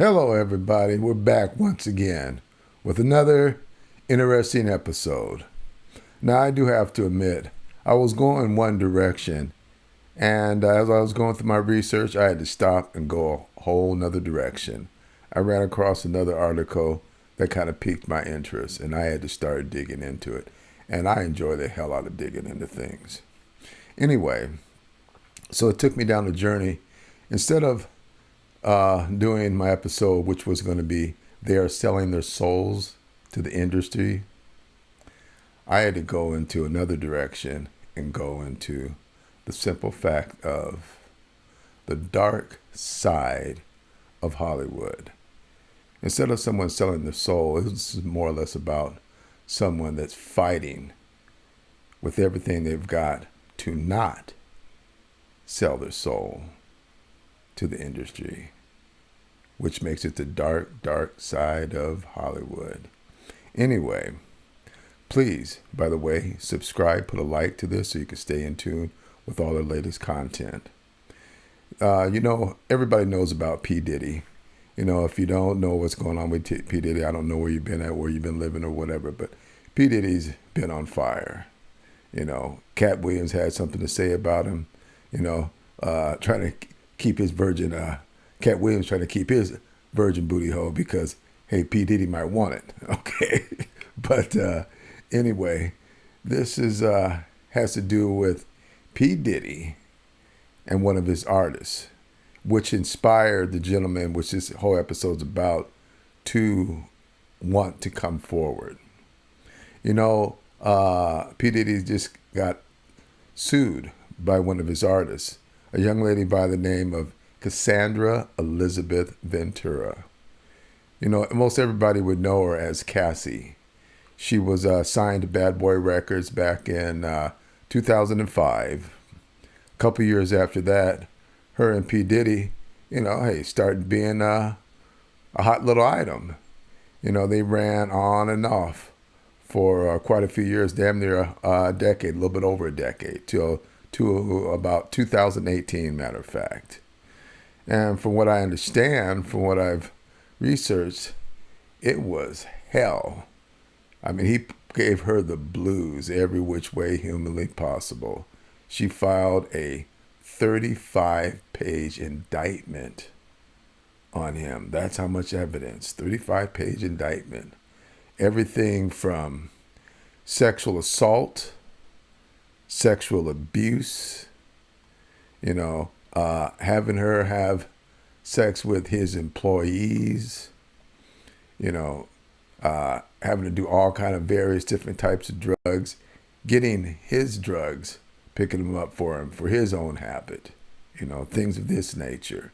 Hello, everybody. We're back once again with another interesting episode. Now, I do have to admit, I was going one direction, and as I was going through my research, I had to stop and go a whole nother direction. I ran across another article that kind of piqued my interest, and I had to start digging into it. And I enjoy the hell out of digging into things. Anyway, so it took me down a journey. Instead of doing my episode, which was going to be they are selling their souls to the industry, I had to go into another direction and go into the simple fact of the dark side of Hollywood. Instead of someone selling their soul, this is more or less about someone that's fighting with everything they've got to not sell their soul to the industry, which makes it the dark, dark side of Hollywood. Anyway, please, by the way, subscribe, put a like to this so you can stay in tune with all the latest content. Everybody knows about P. Diddy. If you don't know what's going on with P. Diddy, I don't know where you've been at, where you've been living or whatever, but P. Diddy's been on fire. Cat Williams had something to say about him, trying to keep his virgin, Cat Williams trying to keep his virgin booty hole because, hey, P. Diddy might want it, okay? But anyway, this has to do with P. Diddy and one of his artists, which inspired the gentleman, which this whole episode's about, to want to come forward. P. Diddy just got sued by one of his artists, a young lady by the name of Cassandra Elizabeth Ventura. Most everybody would know her as Cassie. She was signed to Bad Boy Records back in 2005. A couple years after that, her and P. Diddy, started being a hot little item. They ran on and off for quite a few years, damn near a decade, a little bit over a decade, till to about 2018, matter of fact. And from what I understand, from what I've researched, it was hell. I mean, he gave her the blues every which way humanly possible. She filed a 35-page indictment on him. That's how much evidence. 35-page indictment. Everything from sexual assault, sexual abuse, having her have sex with his employees, having to do all kind of various different types of drugs, getting his drugs, picking them up for him for his own habit, things of this nature,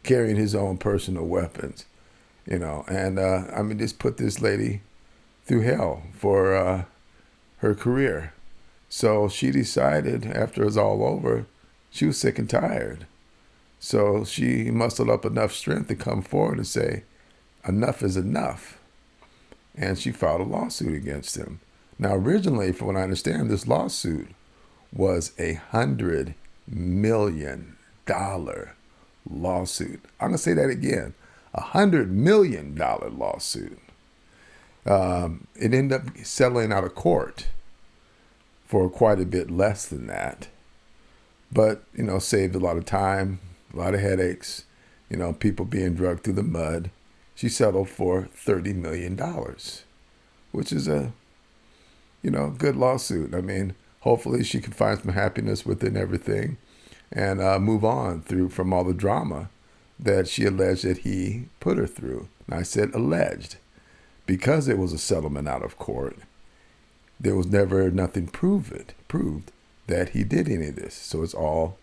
carrying his own personal weapons, and just put this lady through hell for her career. So she decided after it was all over, she was sick and tired. So she mustered up enough strength to come forward and say, enough is enough. And she filed a lawsuit against him. Now, originally, from what I understand, this lawsuit was $100 million lawsuit. I'm going to say that again, $100 million lawsuit. It ended up settling out of court for quite a bit less than that. But, saved a lot of time, a lot of headaches, people being dragged through the mud. She settled for $30 million, which is a, good lawsuit. I mean, hopefully she can find some happiness within everything and move on from all the drama that she alleged that he put her through. And I said alleged because it was a settlement out of court. There was never nothing proved that he did any of this. So it's all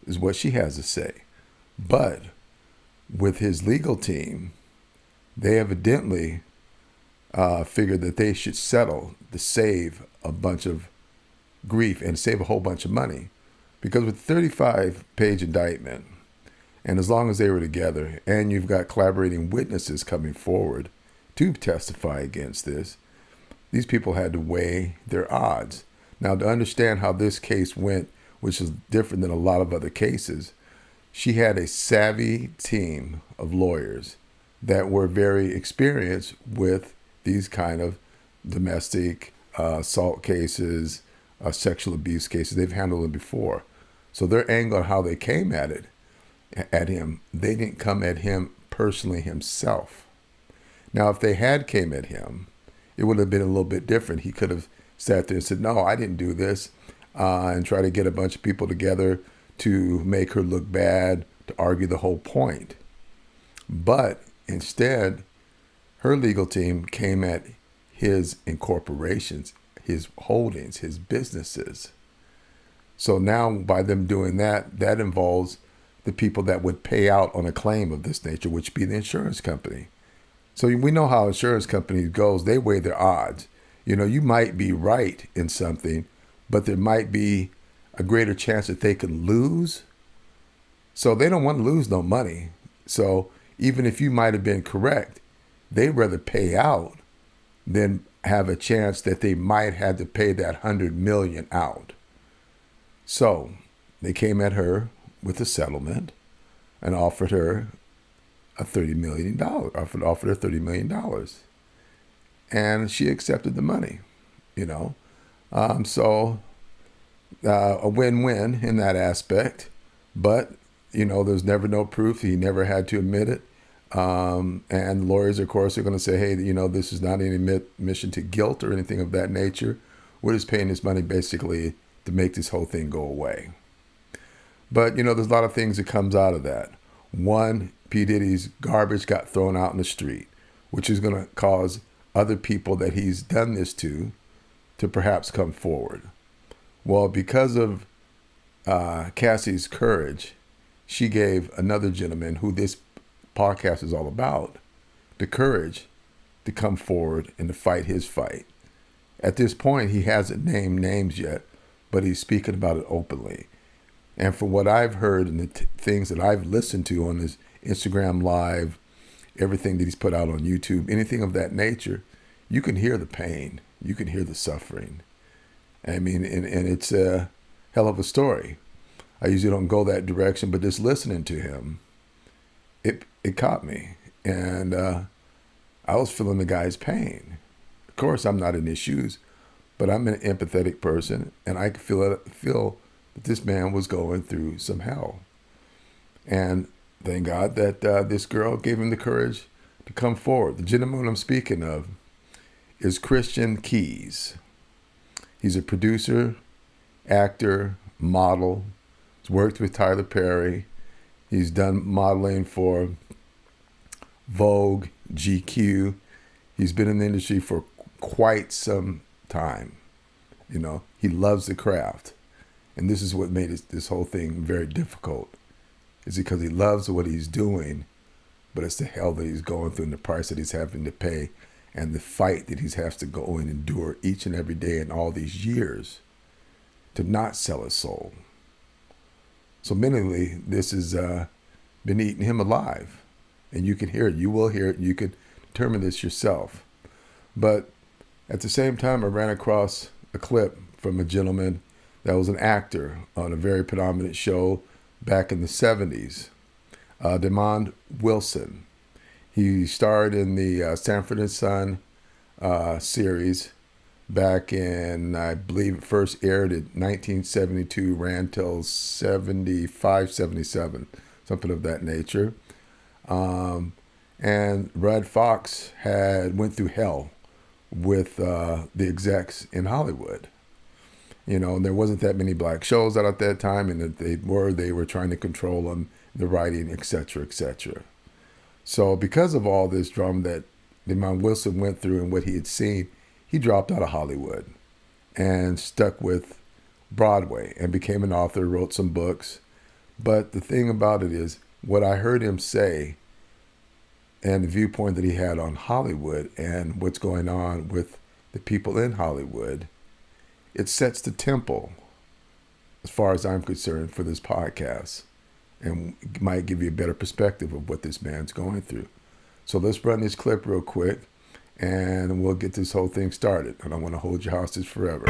is what she has to say. But with his legal team, they evidently figured that they should settle to save a bunch of grief and save a whole bunch of money. Because with 35-page indictment, and as long as they were together, and you've got collaborating witnesses coming forward to testify against this, these people had to weigh their odds. Now, to understand how this case went, which is different than a lot of other cases, she had a savvy team of lawyers that were very experienced with these kind of domestic assault cases, sexual abuse cases. They've handled it before. So their angle on how they came at him, they didn't come at him personally himself. Now, if they had came at him, it would have been a little bit different. He could have sat there and said, no, I didn't do this, and try to get a bunch of people together to make her look bad, to argue the whole point. But instead, her legal team came at his incorporations, his holdings, his businesses. So now by them doing that, that involves the people that would pay out on a claim of this nature, which would be the insurance company. So we know how insurance companies goes. They weigh their odds. You know, you might be right in something, but there might be a greater chance that they could lose. So they don't want to lose no money. So even if you might have been correct, they'd rather pay out than have a chance that they might have to pay that $100 million out. So they came at her with a settlement and offered her $30 million. Offered her $30 million, and she accepted the money. You know, so a win-win in that aspect. But you know, there's never no proof. He never had to admit it. And lawyers, of course, are going to say, hey, you know, this is not any admission to guilt or anything of that nature. We're just paying this money basically to make this whole thing go away. But, you know, there's a lot of things that comes out of that. One, P. Diddy's garbage got thrown out in the street, which is going to cause other people that he's done this to perhaps come forward. Well, because of Cassie's courage, she gave another gentleman who this podcast is all about the courage to come forward and to fight his fight. At this point, he hasn't named names yet, but he's speaking about it openly. And from what I've heard and the things that I've listened to on his Instagram Live, everything that he's put out on YouTube, anything of that nature, you can hear the pain. You can hear the suffering. I mean, and it's a hell of a story. I usually don't go that direction, but just listening to him, it caught me. And I was feeling the guy's pain. Of course, I'm not in his shoes, but I'm an empathetic person, and I could feel that this man was going through some hell. And thank God that this girl gave him the courage to come forward. The gentleman I'm speaking of is Christian Keys. He's a producer, actor, model. He's worked with Tyler Perry. He's done modeling for Vogue, GQ. He's been in the industry for quite some time. You know, he loves the craft. And this is what made this whole thing very difficult. Is because he loves what he's doing, but it's the hell that he's going through and the price that he's having to pay and the fight that he has to go and endure each and every day in all these years to not sell his soul. So mentally, this has been eating him alive. And you can hear it. You will hear it. You can determine this yourself. But at the same time, I ran across a clip from a gentleman that was an actor on a very predominant show back in the 70s, Demond Wilson. He starred in the Sanford and Son series back in, I believe it first aired in 1972, ran till 75, 77, something of that nature. And Red Fox went through hell with the execs in Hollywood. You know, and there wasn't that many black shows out at that time, and if they were trying to control them, the writing, et cetera, et cetera. So because of all this drama that Demond Wilson went through and what he had seen, he dropped out of Hollywood and stuck with Broadway and became an author, wrote some books. But the thing about it is, what I heard him say and the viewpoint that he had on Hollywood and what's going on with the people in Hollywood, it sets the tempo, as far as I'm concerned, for this podcast, and might give you a better perspective of what this man's going through. So let's run this clip real quick, and we'll get this whole thing started. I don't want to hold you hostage forever.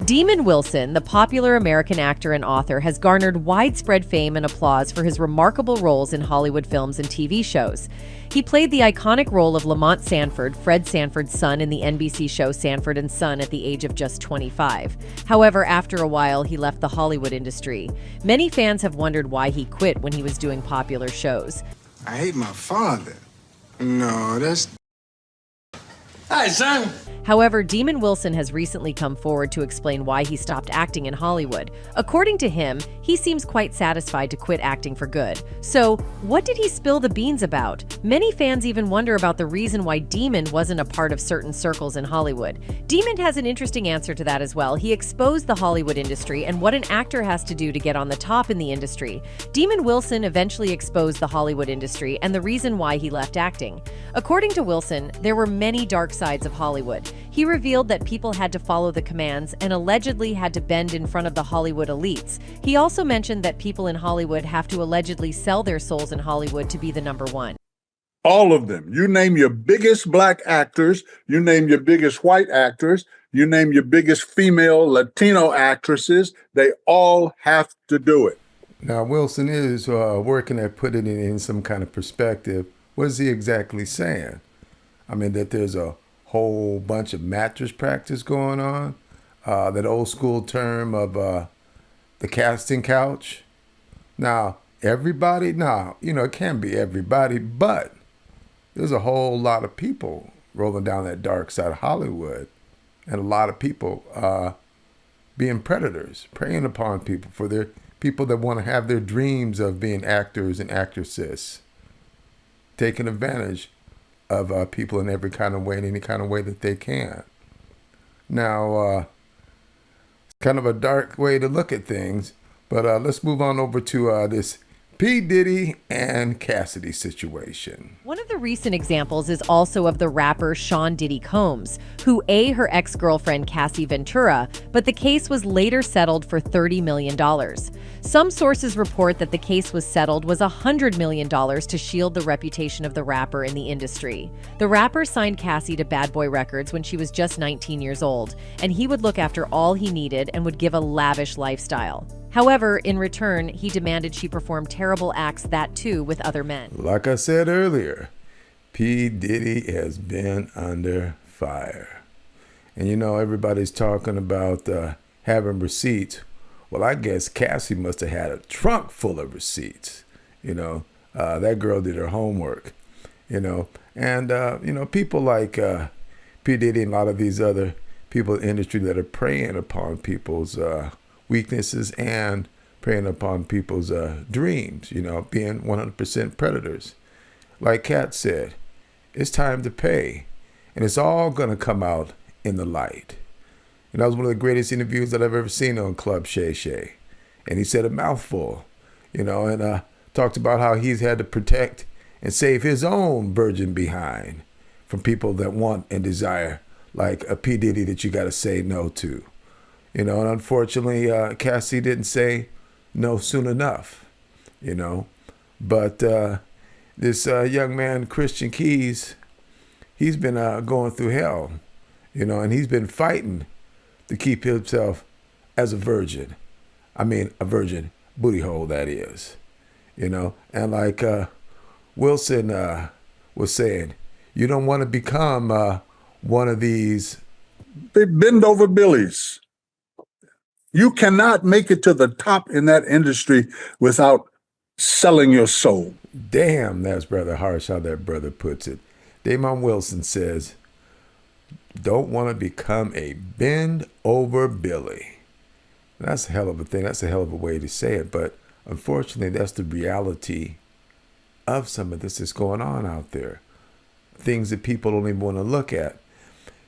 Demon Wilson, the popular American actor and author, has garnered widespread fame and applause for his remarkable roles in Hollywood films and TV shows. He played the iconic role of Lamont Sanford, Fred Sanford's son, in the NBC show Sanford and Son at the age of just 25. However, after a while, he left the Hollywood industry. Many fans have wondered why he quit when he was doing popular shows. I hate my father. No, that's... Hi, son. However, Demon Wilson has recently come forward to explain why he stopped acting in Hollywood. According to him, he seems quite satisfied to quit acting for good. So, what did he spill the beans about? Many fans even wonder about the reason why Demon wasn't a part of certain circles in Hollywood. Demon has an interesting answer to that as well. He exposed the Hollywood industry and what an actor has to do to get on the top in the industry. Demon Wilson eventually exposed the Hollywood industry and the reason why he left acting. According to Wilson, there were many dark sides of Hollywood. He revealed that people had to follow the commands and allegedly had to bend in front of the Hollywood elites. He also mentioned that people in Hollywood have to allegedly sell their souls in Hollywood to be the number one. All of them. You name your biggest black actors, you name your biggest white actors, you name your biggest female Latino actresses, they all have to do it. Now, Wilson is working at putting it in some kind of perspective. What is he exactly saying? I mean, that there's a whole bunch of mattress practice going on, that old school term of the casting couch. Now, everybody, it can be everybody, but there's a whole lot of people rolling down that dark side of Hollywood, and a lot of people being predators, preying upon people for their people that want to have their dreams of being actors and actresses, taking advantage of people in every kind of way, in any kind of way that they can. Now, it's kind of a dark way to look at things, but let's move on over to this P. Diddy and Cassie situation. One of the recent examples is also of the rapper Sean Diddy Combs, who her ex-girlfriend Cassie Ventura, but the case was later settled for $30 million. Some sources report that the case was settled was $100 million to shield the reputation of the rapper in the industry. The rapper signed Cassie to Bad Boy Records when she was just 19 years old, and he would look after all he needed and would give a lavish lifestyle. However, in return, he demanded she perform terrible acts that too with other men. Like I said earlier, P. Diddy has been under fire. And everybody's talking about having receipts. Well, I guess Cassie must have had a trunk full of receipts. That girl did her homework, and people like P. Diddy and a lot of these other people in the industry that are preying upon people's weaknesses and preying upon people's dreams, being 100% predators. Like Kat said, it's time to pay, and it's all going to come out in the light. And that was one of the greatest interviews that I've ever seen on Club Shay Shay. And he said a mouthful, and talked about how he's had to protect and save his own virgin behind from people that want and desire, like a P. Diddy that you got to say no to. And unfortunately, Cassie didn't say no soon enough, But this young man, Christian Keys, he's been going through hell, and he's been fighting to keep himself as a virgin. I mean, a virgin booty hole, that is, And like Wilson was saying, you don't want to become one of these. They bend over billies. You cannot make it to the top in that industry without selling your soul. Damn, that's rather harsh how that brother puts it. Damon Wilson says, don't want to become a bend over Billy. That's a hell of a thing. That's a hell of a way to say it. But unfortunately, that's the reality of some of this that's going on out there. Things that people don't even want to look at,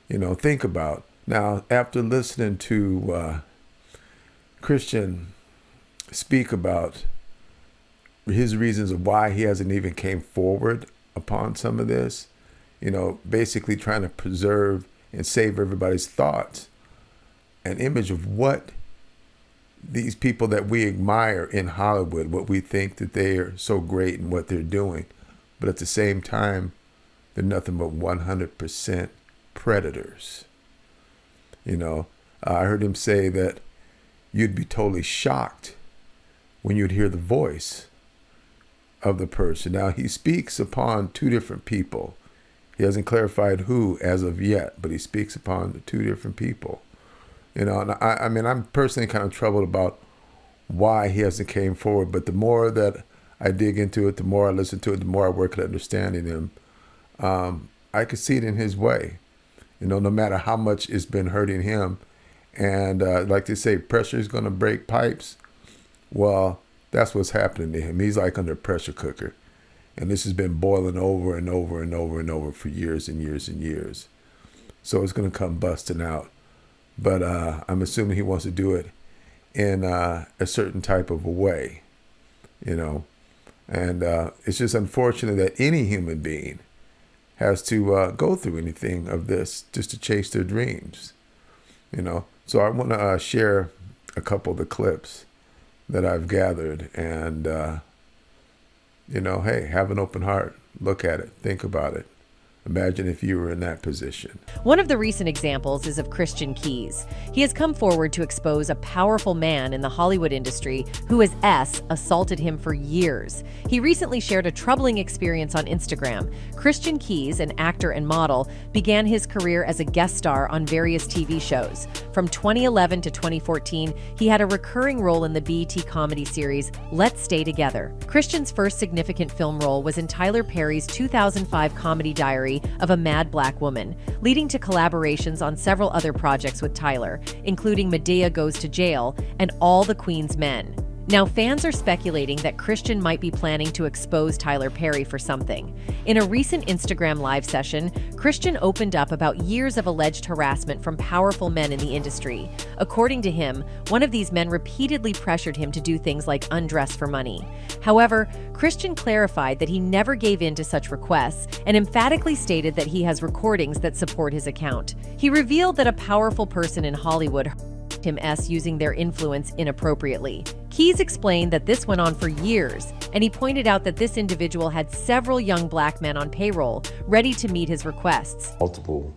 think about. Now, after listening to Christian speak about his reasons of why he hasn't even came forward upon some of this, basically trying to preserve and save everybody's thoughts, an image of what these people that we admire in Hollywood, what we think that they are so great and what they're doing. But at the same time, they're nothing but 100% predators. I heard him say that you'd be totally shocked when you'd hear the voice of the person. Now, he speaks upon two different people. He hasn't clarified who as of yet, but he speaks upon the two different people. And I mean, I'm personally kind of troubled about why he hasn't came forward. But the more that I dig into it, the more I listen to it, the more I work at understanding him. I could see it in his way. No matter how much it's been hurting him. And like they say, pressure is going to break pipes. Well, that's what's happening to him. He's like under a pressure cooker. And this has been boiling over and over and over and over for years and years and years. So it's going to come busting out. But I'm assuming he wants to do it in a certain type of a way, And it's just unfortunate that any human being has to go through anything of this just to chase their dreams, So I want to share a couple of the clips that I've gathered and, hey, have an open heart. Look at it. Think about it. Imagine if you were in that position. One of the recent examples is of Christian Keys. He has come forward to expose a powerful man in the Hollywood industry who, as S, assaulted him for years. He recently shared a troubling experience on Instagram. Christian Keys, an actor and model, began his career as a guest star on various TV shows. From 2011 to 2014, he had a recurring role in the BET comedy series Let's Stay Together. Christian's first significant film role was in Tyler Perry's 2005 comedy diary of a Mad Black Woman, leading to collaborations on several other projects with Tyler, including Medea Goes to Jail and All the Queen's Men. Now, fans are speculating that Christian might be planning to expose Tyler Perry for something. In a recent Instagram live session, Christian opened up about years of alleged harassment from powerful men in the industry. According to him, one of these men repeatedly pressured him to do things like undress for money. However, Christian clarified that he never gave in to such requests and emphatically stated that he has recordings that support his account. He revealed that a powerful person in Hollywood him using their influence inappropriately. Keys explained that this went on for years, and he pointed out that this individual had several young black men on payroll, ready to meet his requests. Multiple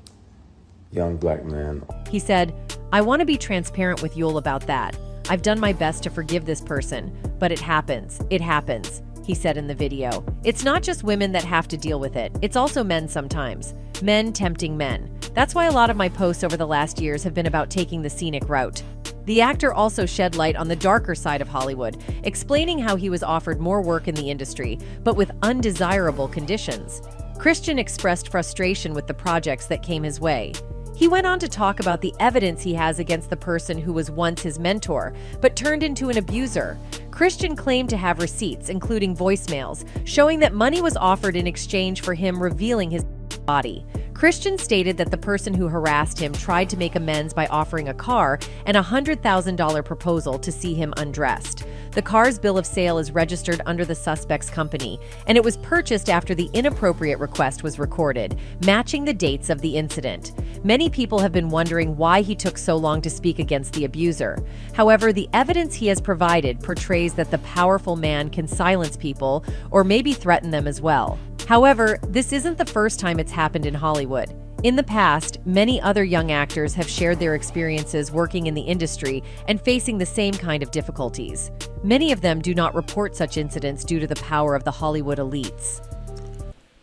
young black men. He said, "I want to be transparent with you all about that. I've done my best to forgive this person, but it happens. It happens," he said in the video. It's not just women that have to deal with it. It's also men sometimes. Men tempting men. That's why a lot of my posts over the last years have been about taking the scenic route. The actor also shed light on the darker side of Hollywood, explaining how he was offered more work in the industry, but with undesirable conditions. Christian expressed frustration with the projects that came his way. He went on to talk about the evidence he has against the person who was once his mentor, but turned into an abuser. Christian claimed to have receipts, including voicemails, showing that money was offered in exchange for him revealing his body. Christian stated that the person who harassed him tried to make amends by offering a car and a $100,000 proposal to see him undressed. The car's bill of sale is registered under the suspect's company, and it was purchased after the inappropriate request was recorded, matching the dates of the incident. Many people have been wondering why he took so long to speak against the abuser. However, the evidence he has provided portrays that the powerful man can silence people or maybe threaten them as well. However, this isn't the first time it's happened in Hollywood. In the past, many other young actors have shared their experiences working in the industry and facing the same kind of difficulties. Many of them do not report such incidents due to the power of the Hollywood elites.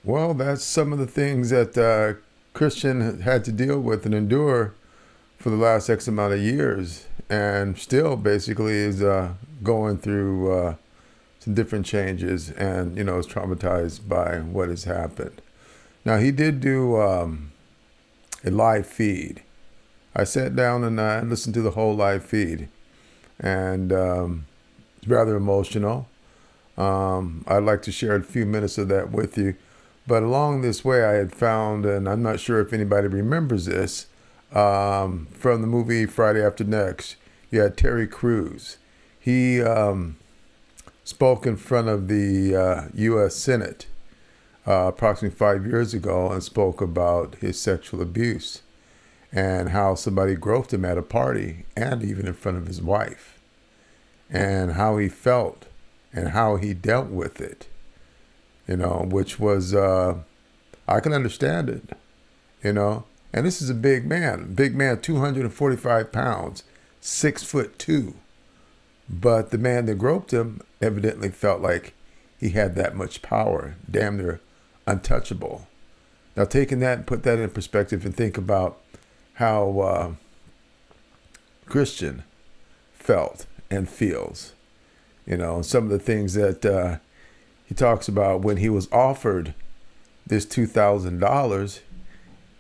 Well, that's some of the things that Christian had to deal with and endure for the last X amount of years, and still basically is going through some different changes and, is traumatized by what has happened. Now, he did do a live feed. I sat down and listened to the whole live feed, and it's rather emotional. I'd like to share a few minutes of that with you. But along this way, I had found, and I'm not sure if anybody remembers this, from the movie Friday After Next, you had Terry Crews. He spoke in front of the U.S. Senate approximately 5 years ago and spoke about his sexual abuse and how somebody groped him at a party and even in front of his wife, and how he felt and how he dealt with it, which was, I can understand it, And this is a big man, 245 pounds, 6'2". But the man that groped him evidently felt like he had that much power, damn near untouchable. Now, taking that and put that in perspective and think about how Christian felt and feels. You know, some of the things that he talks about when he was offered this $2,000,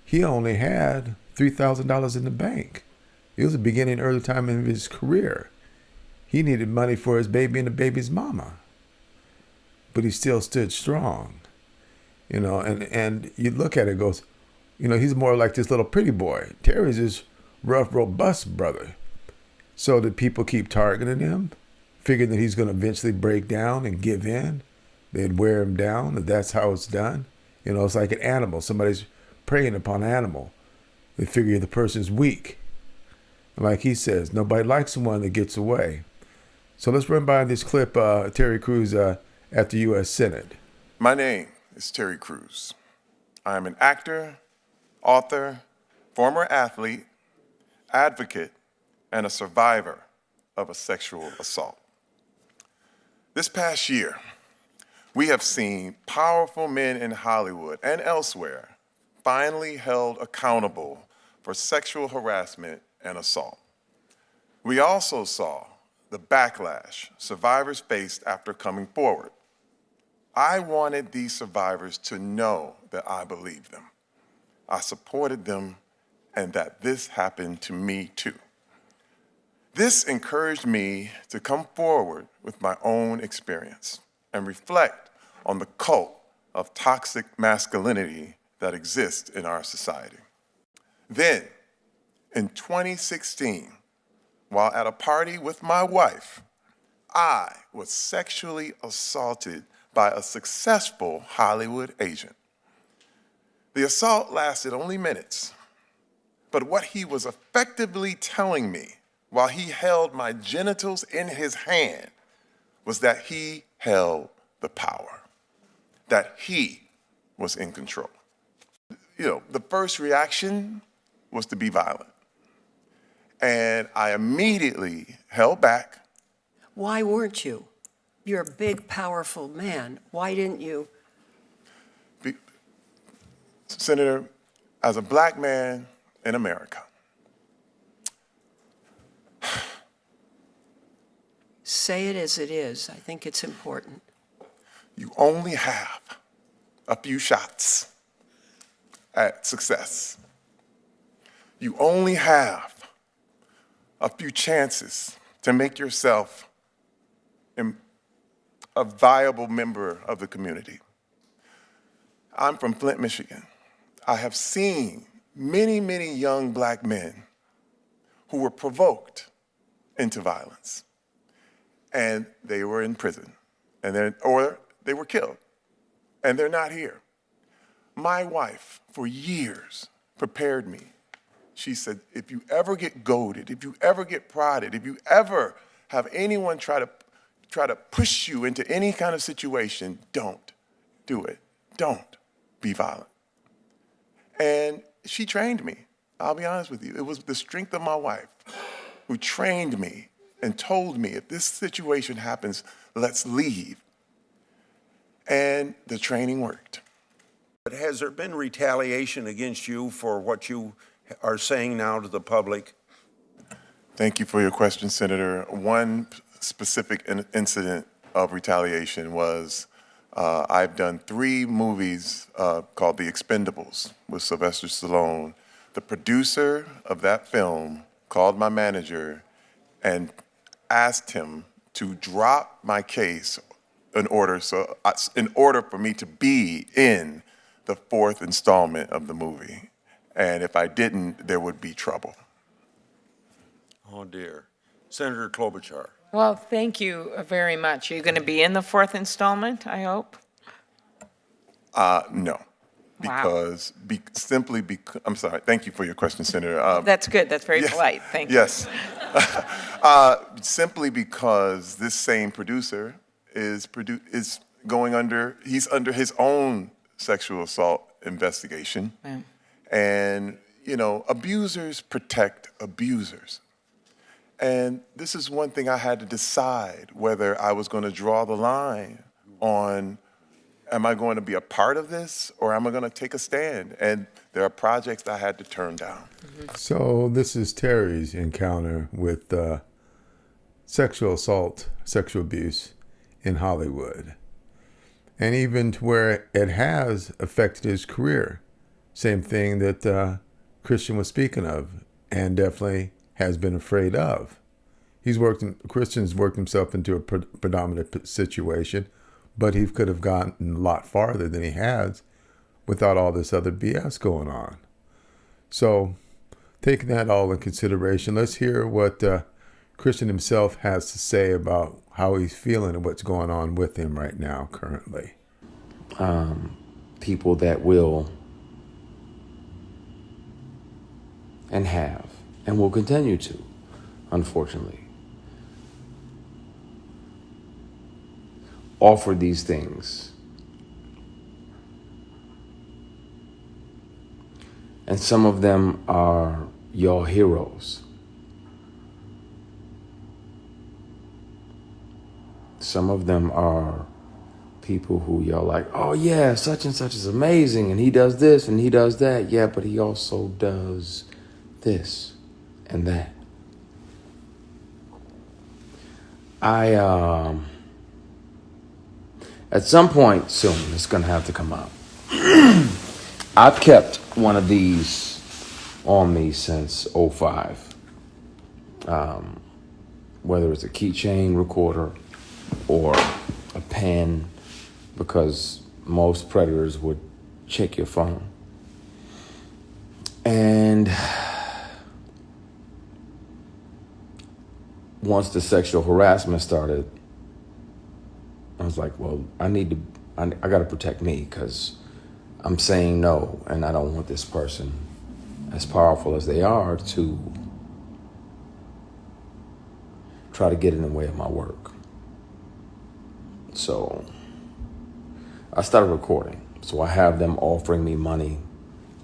he only had $3,000 in the bank. It was the beginning, early time in his career. He needed money for his baby and the baby's mama. But he still stood strong. You know, and you look at it and goes, you know, he's more like this little pretty boy. Terry's his rough, robust brother. So did people keep targeting him, figuring that he's going to eventually break down and give in? They'd wear him down, and that's how it's done. You know, it's like an animal. Somebody's preying upon an animal. They figure the person's weak. And like he says, nobody likes someone that gets away. So let's run by this clip, Terry Crews at the U.S. Senate. My name is Terry Crews. I am an actor, author, former athlete, advocate, and a survivor of a sexual assault. This past year, we have seen powerful men in Hollywood and elsewhere finally held accountable for sexual harassment and assault. We also saw the backlash survivors faced after coming forward. I wanted these survivors to know that I believed them, I supported them, and that this happened to me too. This encouraged me to come forward with my own experience and reflect on the cult of toxic masculinity that exists in our society. Then, in 2016, while at a party with my wife, I was sexually assaulted by a successful Hollywood agent. The assault lasted only minutes, but what he was effectively telling me while he held my genitals in his hand was that he held the power, that he was in control. You know, the first reaction was to be violent. And I immediately held back. Why weren't you? You're a big, powerful man. Why didn't you? Senator, as a black man in America. Say it as it is. I think it's important. You only have a few shots at success. You only have a few chances to make yourself a viable member of the community. I'm from Flint, Michigan. I have seen many, many young black men who were provoked into violence, and they were in prison, or they were killed, and they're not here. My wife, for years, prepared me. She said, if you ever get goaded, if you ever get prodded, if you ever have anyone try to push you into any kind of situation, don't do it. Don't be violent. And she trained me. I'll be honest with you. It was the strength of my wife who trained me and told me, if this situation happens, let's leave. And the training worked. But has there been retaliation against you for what you are saying now to the public? Thank you for your question, Senator. One specific incident of retaliation was I've done 3 movies called The Expendables with Sylvester Stallone. The producer of that film called my manager and asked him to drop my case in order for me to be in the 4th installment of the movie. And if I didn't, there would be trouble. Oh, dear. Senator Klobuchar. Well, thank you very much. Are you going to be in the 4th installment, I hope? No. Wow. I'm sorry. Thank you for your question, Senator. That's good. That's very polite. Thank you. Yes. Simply because this same producer is he's under his own sexual assault investigation. Yeah. And, abusers protect abusers. And this is one thing I had to decide whether I was going to draw the line on, am I going to be a part of this or am I going to take a stand? And there are projects I had to turn down. So this is Terry's encounter with sexual assault, sexual abuse in Hollywood. And even to where it has affected his career. Same thing that Christian was speaking of, and definitely has been afraid of. Christian's worked himself into a predominant situation, but he could have gotten a lot farther than he has without all this other BS going on. So, taking that all in consideration, let's hear what Christian himself has to say about how he's feeling and what's going on with him right now, currently. People that will and have and will continue to, unfortunately, offer these things. And some of them are your heroes. Some of them are people who y'all like, oh yeah, such and such is amazing, and he does this and he does that. Yeah, but he also does this and that. At some point soon, it's gonna have to come out. I've kept one of these on me since '05. Whether it's a keychain recorder or a pen, because most predators would check your phone. And once the sexual harassment started, I was like, well, I got to protect me, because I'm saying no, and I don't want this person, as powerful as they are, to try to get in the way of my work. So I started recording. So I have them offering me money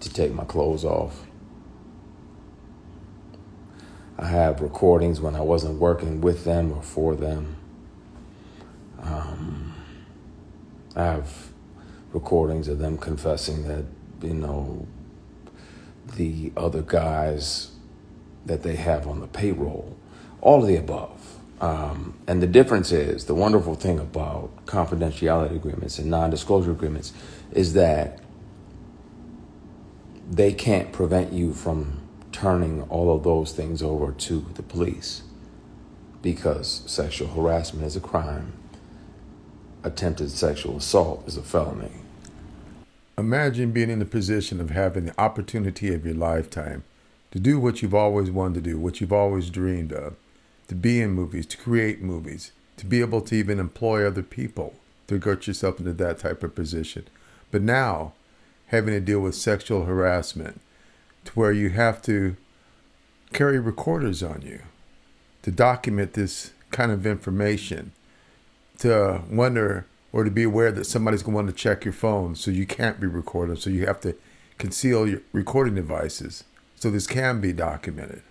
to take my clothes off. I have recordings when I wasn't working with them or for them. I have recordings of them confessing that, the other guys that they have on the payroll, all of the above. And the difference is, the wonderful thing about confidentiality agreements and non-disclosure agreements is that they can't prevent you from turning all of those things over to the police, because sexual harassment is a crime. Attempted sexual assault is a felony. Imagine being in the position of having the opportunity of your lifetime to do what you've always wanted to do, what you've always dreamed of, to be in movies, to create movies, to be able to even employ other people, to get yourself into that type of position. But now, having to deal with sexual harassment, to where you have to carry recorders on you to document this kind of information, to wonder or to be aware that somebody's going to want to check your phone, so you can't be recorded, so you have to conceal your recording devices so this can be documented.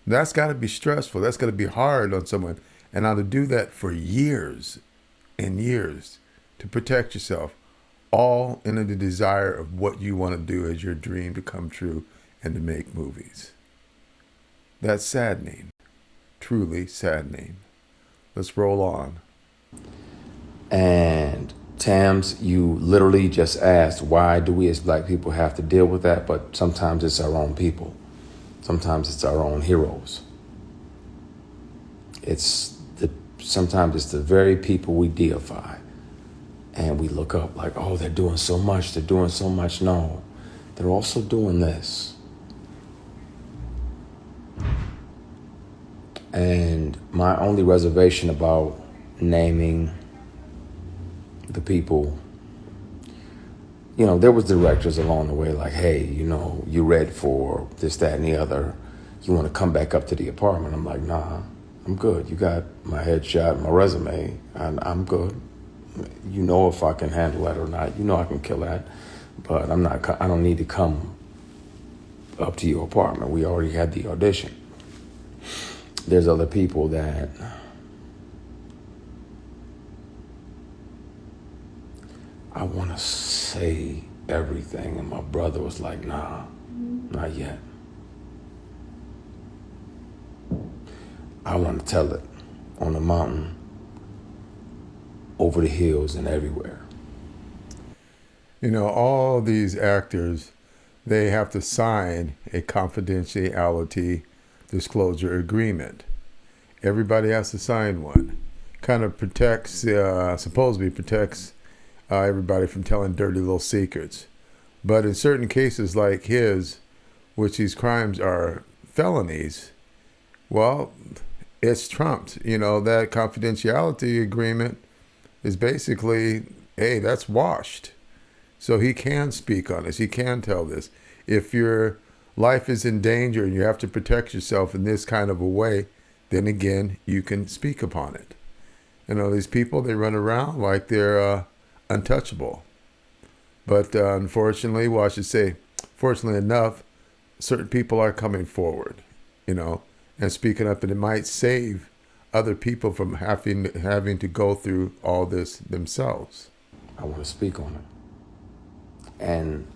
That's got to be stressful. That's got to be hard on someone. And now to do that for years and years to protect yourself, all in the desire of what you want to do as your dream to come true and to make movies. That's saddening. Truly saddening. Let's roll on. And Tams, you literally just asked, why do we as black people have to deal with that? But sometimes it's our own people. Sometimes it's our own heroes. Sometimes it's the very people we deify. And we look up like, oh, they're doing so much. They're doing so much. No, they're also doing this. And my only reservation about naming the people, there was directors along the way like, hey, you read for this, that, and the other. You want to come back up to the apartment? I'm like, nah, I'm good. You got my headshot, my resume, and I'm good. If I can handle that or not. I can kill that, but I don't need to come up to your apartment. We already had the audition. There's other people that I want to say everything, and my brother was like, nah, not yet. I want to tell it on the mountain, over the hills, and everywhere. You know, all these actors, they have to sign a confidentiality disclosure agreement. Everybody has to sign one. Kind of protects, supposedly protects everybody from telling dirty little secrets. But in certain cases like his, which these crimes are felonies, well, it's trumped. You know, that confidentiality agreement is basically, hey, that's washed. So he can speak on this. He can tell this. If your life is in danger and you have to protect yourself in this kind of a way, then again, you can speak upon it. You know, these people, they run around like they're untouchable. But unfortunately, well, I should say, fortunately enough, certain people are coming forward, you know, and speaking up, and it might save other people from having to go through all this themselves. I want to speak on it. And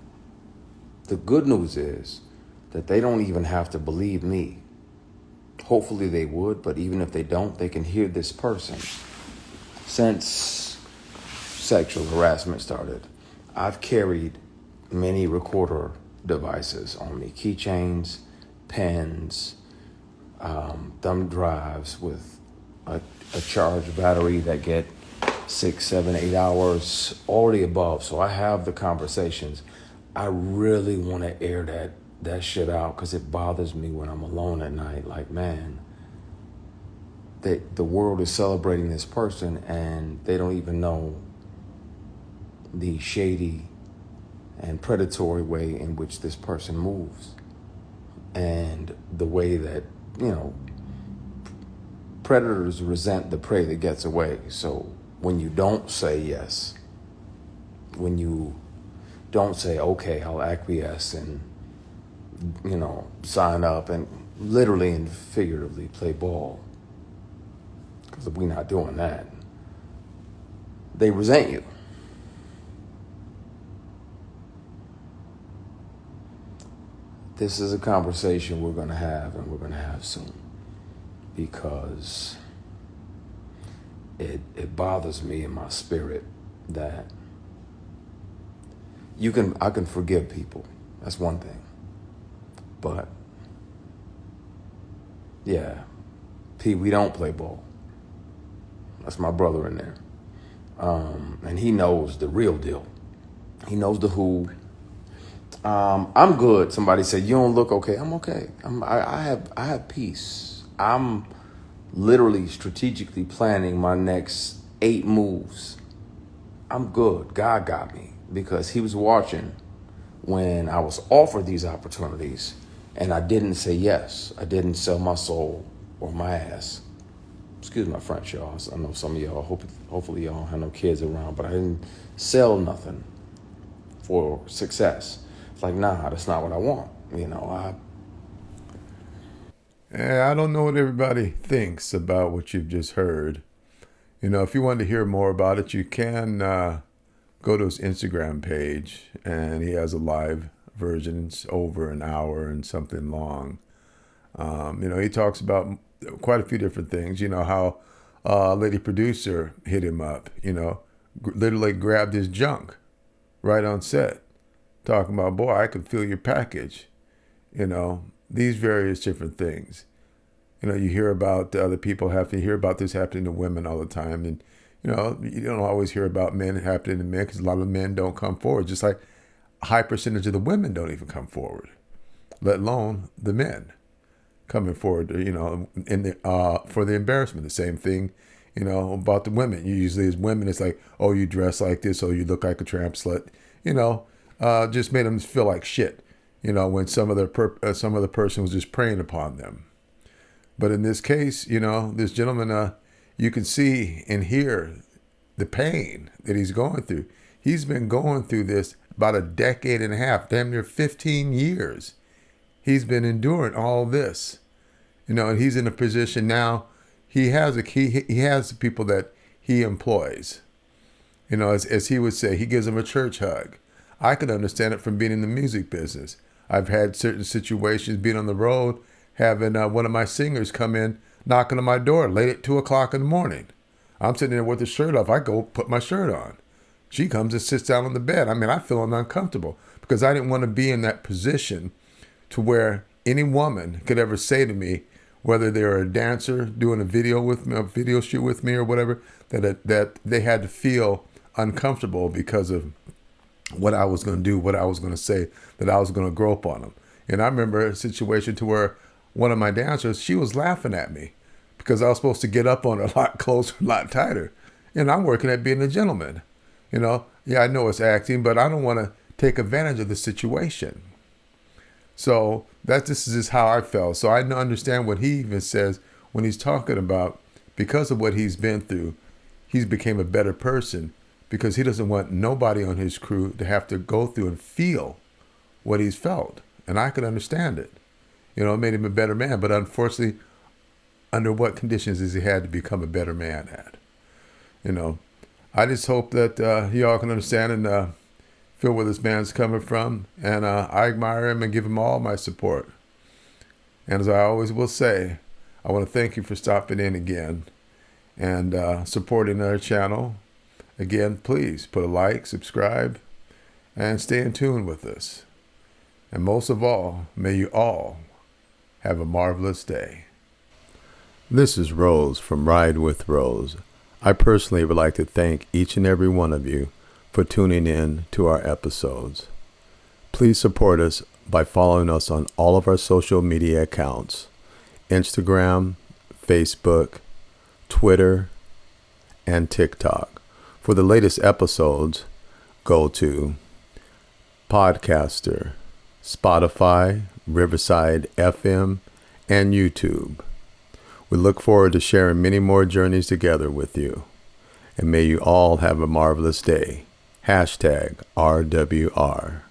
the good news is that they don't even have to believe me. Hopefully they would, but even if they don't, they can hear this person. Since sexual harassment started, I've carried many recorder devices on me, keychains, pens, thumb drives with a charged battery that get 6, 7, 8 hours, all the above. So I have the conversations. I really want to air that shit out because it bothers me when I'm alone at night. Like, man, the world is celebrating this person and they don't even know the shady and predatory way in which this person moves, and the way that, you know, predators resent the prey that gets away. So when you don't say yes, when you don't say, okay, I'll acquiesce and, you know, sign up and literally and figuratively play ball, because if we're not doing that, they resent you. This is a conversation we're going to have, and we're going to have soon, because it bothers me in my spirit that I can forgive people. That's one thing. But yeah, P, we don't play ball. That's my brother in there. And he knows the real deal. He knows the who. I'm good. Somebody said, you don't look okay. I'm okay. I have peace. I'm literally strategically planning my next 8 moves. I'm good. God got me, because he was watching when I was offered these opportunities and I didn't say yes. I didn't sell my soul or my ass. Excuse my French, y'all. I know some of y'all, hopefully y'all have no kids around, but I didn't sell nothing for success. It's like, nah, that's not what I want. You know, I don't know what everybody thinks about what you've just heard. You know, if you want to hear more about it, you can go to his Instagram page, and he has a live version. It's over an hour and something long. You know, he talks about quite a few different things. You know, how a lady producer hit him up, you know, literally grabbed his junk right on set, talking about, boy, I could feel your package. You know, these various different things. You know, you hear about other people hear about this happening to women all the time. And, you know, you don't always hear about men happening to men, because a lot of men don't come forward. Just like a high percentage of the women don't even come forward, let alone the men coming forward, you know, for the embarrassment. The same thing, you know, about the women. Usually as women, it's like, oh, you dress like this, oh, you look like a tramp slut, you know, just made them feel like shit, you know, when some other person was just preying upon them. But in this case, you know, this gentleman, you can see and hear the pain that he's going through. He's been going through this about a decade and a half, damn near 15 years. he's been enduring all this, and he's in a position now. He has people that he employs. As he would say, he gives them a church hug. I can understand it from being in the music business. I've had certain situations being on the road, having one of my singers come in, knocking on my door late at 2:00 in the morning. I'm sitting there with the shirt off. I go put my shirt on. She comes and sits down on the bed. I feel uncomfortable because I didn't want to be in that position to where any woman could ever say to me, whether they're a dancer doing a video with me, a video shoot with me or whatever, that they had to feel uncomfortable because of what I was going to do, what I was going to say, that I was going to grope on them. And I remember a situation to where one of my dancers, she was laughing at me because I was supposed to get up on her a lot closer, a lot tighter. And I'm working at being a gentleman. Yeah, I know it's acting, but I don't want to take advantage of the situation. So this is how I felt. So I understand what he even says when he's talking about, because of what he's been through, he's became a better person because he doesn't want nobody on his crew to have to go through and feel what he's felt. And I could understand it. It made him a better man. But unfortunately, under what conditions has he had to become a better man at? I just hope that y'all can understand and feel where this man's coming from. And I admire him and give him all my support. And as I always will say, I want to thank you for stopping in again and supporting our channel. Again, please put a like, subscribe, and stay in tune with us. And most of all, may you all have a marvelous day. This is Rose from Ride with Rose. I personally would like to thank each and every one of you for tuning in to our episodes. Please support us by following us on all of our social media accounts: Instagram, Facebook, Twitter, and TikTok. For the latest episodes, go to Podcaster, Spotify, Riverside FM, and YouTube. We look forward to sharing many more journeys together with you. And may you all have a marvelous day. #RWR.